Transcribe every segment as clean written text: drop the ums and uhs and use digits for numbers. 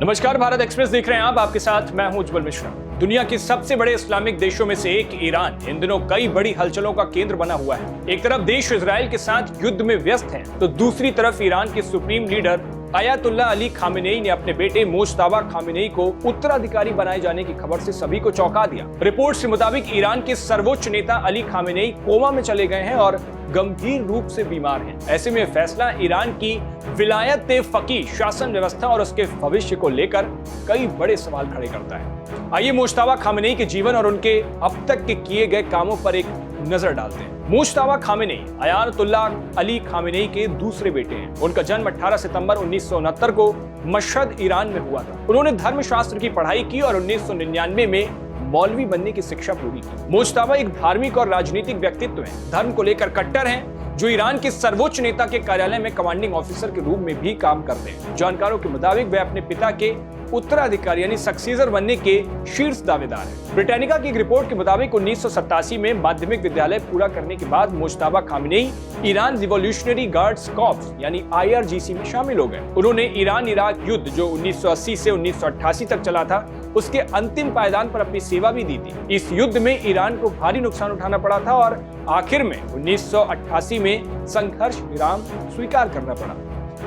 नमस्कार, भारत एक्सप्रेस देख रहे हैं आप। आपके साथ मैं हूं उज्जवल मिश्रा। दुनिया के सबसे बड़े इस्लामिक देशों में से एक ईरान इन दिनों कई बड़ी हलचलों का केंद्र बना हुआ है। एक तरफ देश इजराइल के साथ युद्ध में व्यस्त है, तो दूसरी तरफ ईरान के supreme leader Ayatollah Ali Khamenei ने अपने बेटे मुज्तबा खामेनेई को उत्तराधिकारी बनाए जाने की खबर से सभी को चौंका दिया। रिपोर्ट्स के मुताबिक ईरान के सर्वोच्च नेता अली खामेनेई कोमा में चले गए हैं और गंभीर रूप से बीमार हैं। ऐसे में फैसला ईरान की विलायत फकीह शासन व्यवस्था और उसके भविष्य को लेकर कई बड़े सवाल खड़े करता है। आइए मुज्तबा खामेनेई के जीवन और उनके अब तक के किए गए कामों पर एक नजर डालते हैं। Mojtaba Khamenei Ayatollah Ali Khamenei के दूसरे बेटे हैं। उनका जन्म 18 सितंबर 1969 को मशहद, ईरान में हुआ था। उन्होंने धर्मशास्त्र की पढ़ाई की और 1999 में मौलवी बनने की शिक्षा पूरी की। मुज्तबा एक धार्मिक और राजनीतिक व्यक्तित्व हैं। धर्म को लेकर कट्टर हैं, जो ईरान के सर्वोच्च नेता के कार्यालय में कमांडिंग ऑफिसर के रूप में भी काम करते हैं। जानकारों के मुताबिक वे अपने पिता के उत्तराधिकारी यानी सक्सीजर बनने के शीर्ष दावेदार हैं। ब्रिटानिका की एक रिपोर्ट के मुताबिक 1987 में माध्यमिक विद्यालय पूरा करने के बाद Mojtaba Khamenei Iran revolutionary guards corps यानी IRGC में शामिल हो गए। उन्होंने ईरान इराक युद्ध जो 1980 से 1988 तक चला था, उसके अंतिम पायदान पर अपनी सेवा भी दी थी। इस युद्ध में ईरान को भारी नुकसान उठाना पड़ा था और आखिर में 1988 में संघर्ष विराम स्वीकार करना पड़ा।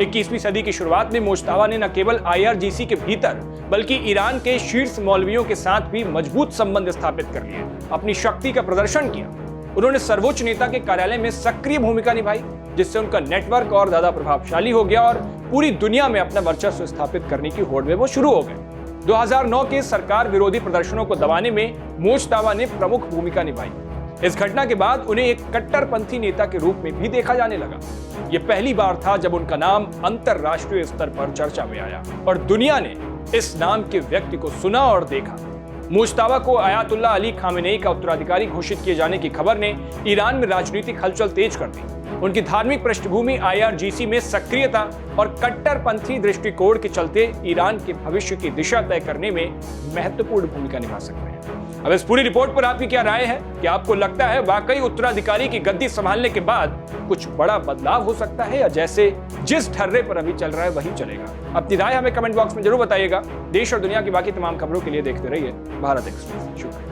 21वीं सदी की शुरुआत में मुज्तबा ने न केवल IRGC के भीतर बल्कि ईरान के शीर्ष मौलवियों के साथ भी मजबूत संबंध स्थापित कर लिए, अपनी शक्ति का प्रदर्शन किया। उन्होंने सर्वोच्च नेता के कार्यालय में सक्रिय भूमिका निभाई, जिससे उनका नेटवर्क और ज्यादा प्रभावशाली हो गया और पूरी दुनिया में अपना वर्चस्व स्थापित करने की होड़ में वो शुरू हो गए। 2009 के सरकार विरोधी प्रदर्शनों को दबाने में मुज्तबा ने प्रमुख भूमिका निभाई। इस घटना के बाद उन्हें एक कट्टरपंथी नेता के रूप में भी देखा जाने लगा। यह पहली बार था जब उनका नाम अंतरराष्ट्रीय स्तर पर चर्चा में आया और दुनिया ने इस नाम के व्यक्ति को सुना और देखा। मुज्तबा को अयातुल्लाह अली खामेनेई का उत्तराधिकारी घोषित किए जाने की खबर ने ईरान में राजनीतिक हलचल तेज कर दी। उनकी धार्मिक पृष्ठभूमि, IRGC में सक्रियता और कट्टरपंथी दृष्टिकोण के चलते ईरान के भविष्य की दिशा तय करने में महत्वपूर्ण भूमिका निभा सकते हैं। अब इस पूरी रिपोर्ट पर आपकी क्या राय है? क्या आपको लगता है वाकई उत्तराधिकारी की गद्दी संभालने के बाद कुछ बड़ा बदलाव हो सकता है, या जैसे जिस ढर्रे पर अभी चल रहा है वही चलेगा? अपनी राय हमें कमेंट बॉक्स में जरूर बताइएगा। देश और दुनिया की बाकी तमाम खबरों के लिए देखते रहिए भारत एक्सप्रेस। शुक्रिया।